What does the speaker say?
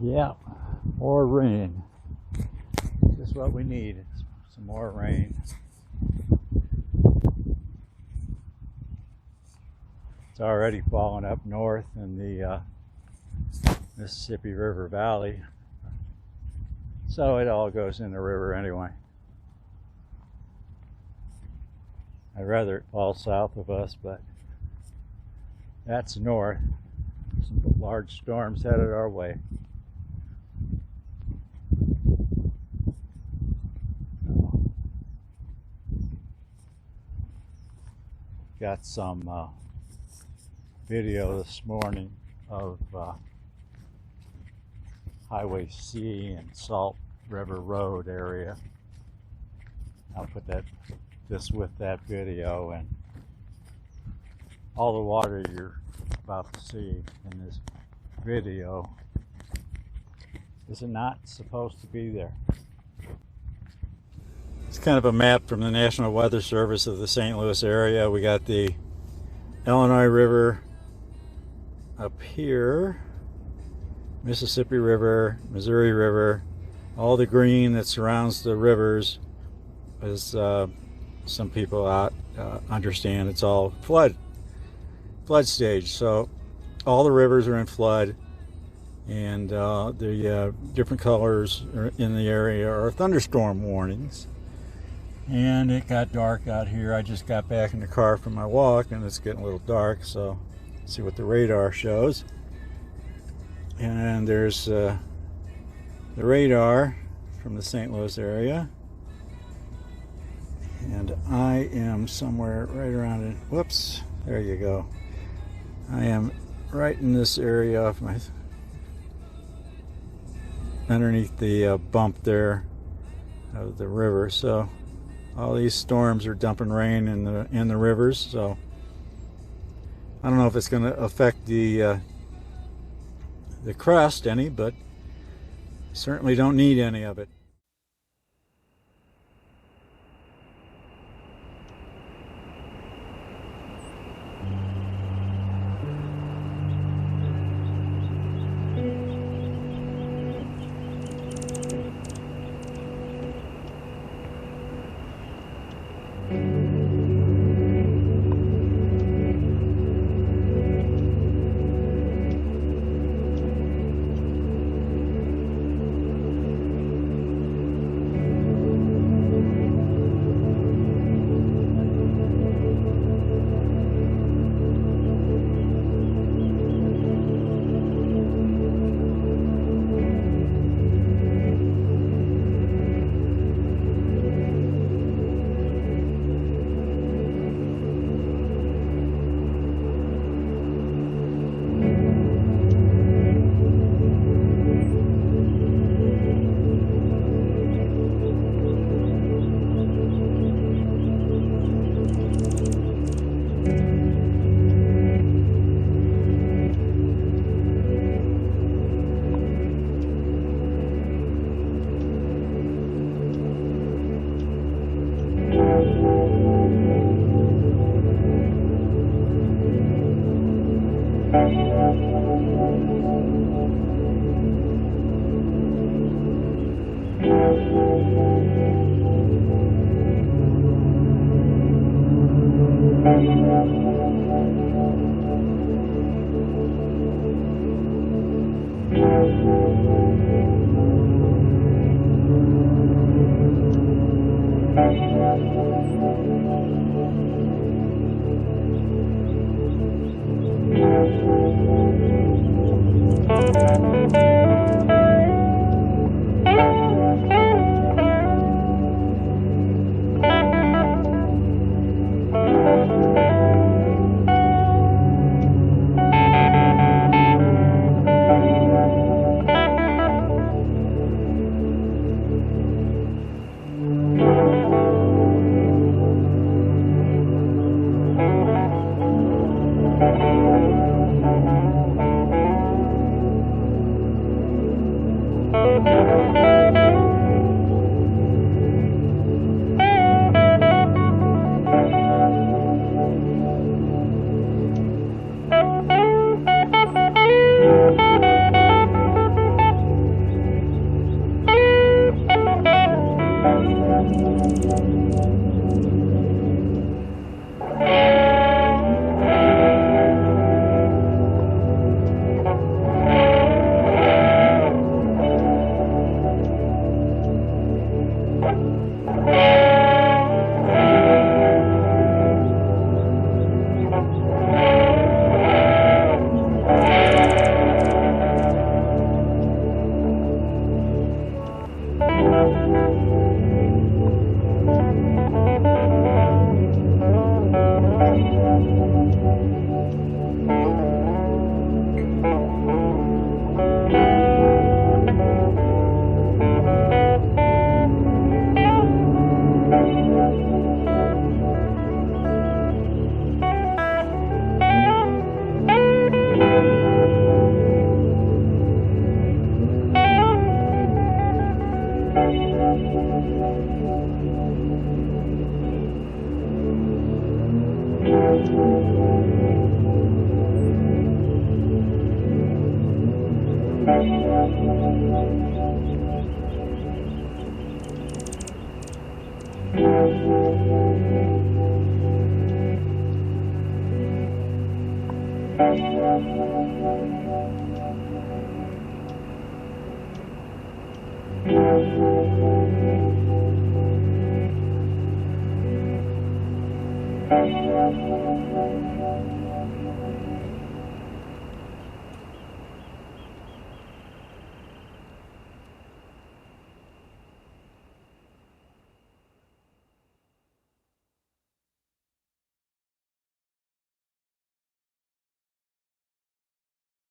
Yeah, more rain. Just what we need. Some more rain. It's already falling up north in the Mississippi River Valley. So it all goes in the river anyway. I'd rather it fall south of us, but that's north. Some large storms headed our way. Got some video this morning of Highway C and Salt River Road area. I'll put this with that video, and all the water you're about to see in this video is not supposed to be there. It's kind of a map from the National Weather Service of the St. Louis area. We got the Illinois River up here, Mississippi River, Missouri River, all the green that surrounds the rivers is some people understand it's all flood stage. So all the rivers are in flood, and the different colors in the area are thunderstorm warnings. And it got dark out here. I just got back in the car from my walk, and it's getting a little dark, so let's see what the radar shows. And there's the radar from the St. Louis area. And I am somewhere right around it. Whoops, there you go. I am right in this area off my underneath the bump there of the river. So all these storms are dumping rain in the rivers. So I don't know if it's going to affect the crust any, but certainly don't need any of it.